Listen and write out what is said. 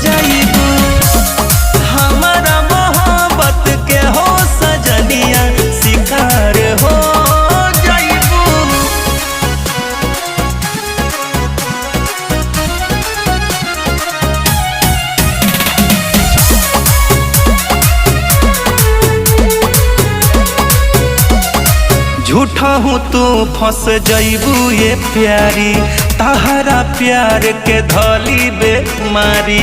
जाइबू। हमारा मोहब्बत के हो सजनिया शिकार हो जाइबू। झूठा हूँ तू फंस जाइबू ये प्यारी, तहरा प्यार के धली बेमारी।